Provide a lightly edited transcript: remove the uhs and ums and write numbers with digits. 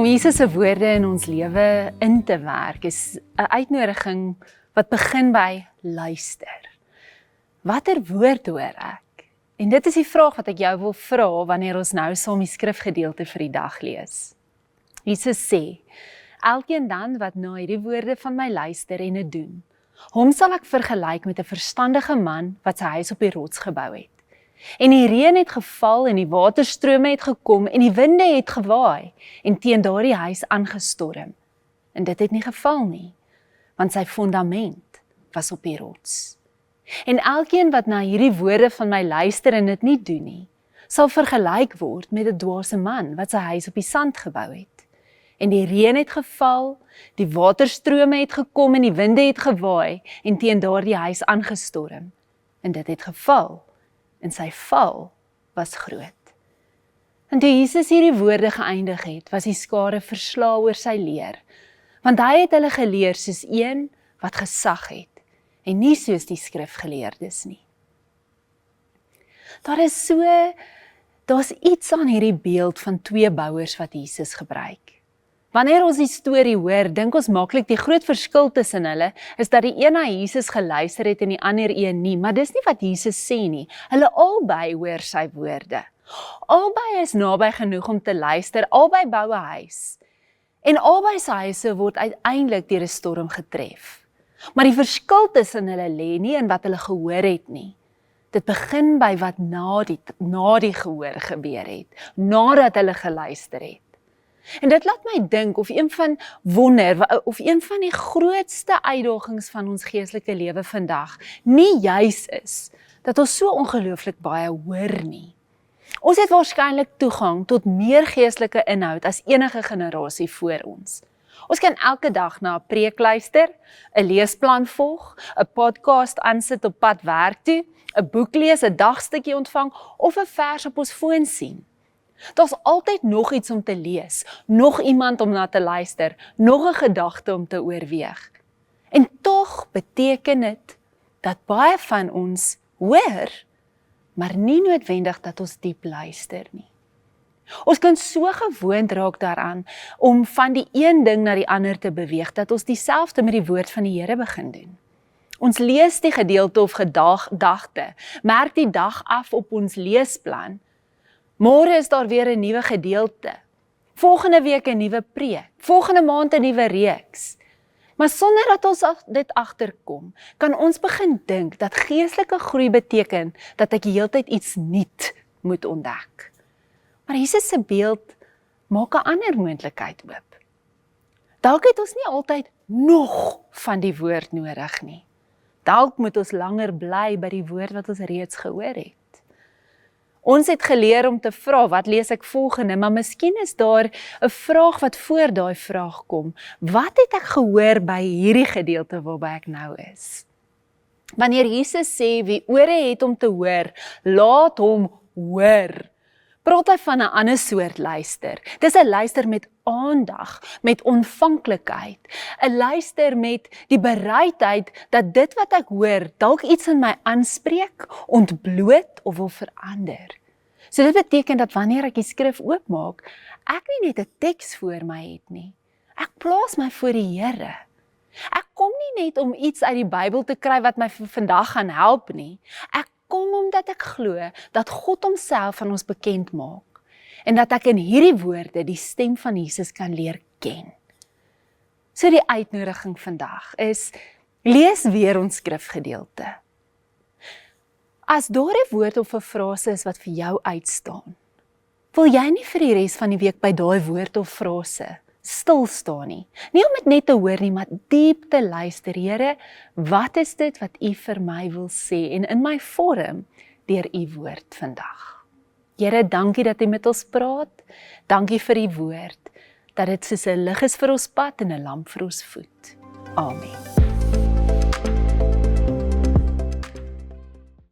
Om Jesus se woorde in ons lewe in te werk is 'n uitnodiging wat begin by luister. Watter woord hoor ek? En dit is die vraag wat ek jou wil vra wanneer ons nou saam die skrifgedeelte vir die dag lees. Jesus sê, elkeen dan wat na hierdie woorde van my luister en dit doen, hom sal ek vergelyk met 'n verstandige man wat sy huis op die rots gebou het. En die reën het geval en die waterstrome het gekom en die winde het gewaai en teen daardie huis aangestorm. En dit het nie geval nie, want sy fondament was op die rots. En elkeen wat na hierdie woorde van my luister en dit nie doen nie, sal vergelyk word met 'n dwaase man wat sy huis op die sand gebou het. En die reën het geval, die waterstrome het gekom en die winde het gewaai en teen daardie huis aangestorm. En dit het geval. En sy val was groot. En toe Jesus hierdie woorde geëindig het, was die skare verslae oor sy leer, want hy het hulle geleer soos een wat gesag het, en nie soos die skrifgeleerdes nie. Daar's iets aan hierdie beeld van twee bouers wat Jesus gebruik. Wanneer ons die storie hoor, dink ons maklik die groot verskil tussen hulle is dat die een na Jesus geluister het en die ander een nie, maar dis nie wat Jesus sê nie. Hulle albei hoor sy woorde. Albei is naby genoeg om te luister, albei bou 'n huis. En albei se huise word uiteindelik deur 'n storm getref. Maar die verskil tussen hulle lê nie in wat hulle gehoor het nie. Dit begin by wat na die gehoor gebeur het, nadat hulle geluister het. En dit laat my dink of een van die grootste uitdagings van ons geestelike lewe vandag nie juis is dat ons so ongelooflik baie hoor nie. Ons het waarskynlik toegang tot meer geestelike inhoud as enige generasie voor ons. Ons kan elke dag na 'n preek luister, 'n leesplan volg, 'n podcast aansit op pad werk toe, 'n boek lees, 'n dagstukkie ontvang of 'n vers op ons foon sien. Daar's altyd nog iets om te lees, nog iemand om na te luister, nog 'n gedagte om te oorweeg. En tog beteken dit dat baie van ons hoor, maar nie noodwendig dat ons diep luister nie. Ons kan so gewoond raak daaraan om van die een ding na die ander te beweeg, dat ons dieselfde met die woord van die Here begin doen. Ons lees die gedeelte of gedagte, merk die dag af op ons leesplan. Môre is daar weer 'n nuwe gedeelte. Volgende week 'n nuwe preek. Volgende maand 'n nuwe reeks. Maar sonder dat ons dit agterkom, kan ons begin dink dat geestelike groei beteken dat ek die hele tyd iets nuut moet ontdek. Maar Jesus se beeld maak 'n ander moontlikheid oop. Dalk het ons nie altyd nog van die woord nodig nie. Dalk moet ons langer bly by die woord wat ons reeds gehoor het. Ons het geleer om te vra, wat lees ek volgende, maar miskien is daar 'n vraag wat voor daai vraag kom. Wat het ek gehoor by hierdie gedeelte waarby ek nou is? Wanneer Jesus sê, wie ore het om te hoor, laat hom hoor, praat hy van 'n ander soort luister. Dis 'n luister met aandag, met ontvanklikheid, 'n luister met die bereidheid dat dit wat ek hoor, dalk iets in my aanspreek, ontbloot of wil verander. So dit beteken dat wanneer ek die skrif oopmaak, ek nie net 'n teks voor my het nie. Ek plaas my voor die Here. Ek kom nie net om iets uit die Bybel te kry wat my vir vandag gaan help nie. Ek kom omdat ek glo dat God homself aan ons bekend maak en dat ek in hierdie woorde die stem van Jesus kan leer ken. So die uitnodiging vandag is, lees weer ons skrifgedeelte. As daar 'n woord of 'n frase is wat vir jou uitstaan, wil jy nie vir die res van die week by daai woord of frase stil staan nie. Nie om dit net te hoor nie, maar diep te luister. Here, wat is dit wat U vir my wil sê en in my vorm deur U woord vandag? Here, dankie dat U met ons praat. Dankie vir U woord, dat dit soos 'n lig is vir ons pad en 'n lamp vir ons voet. Amen.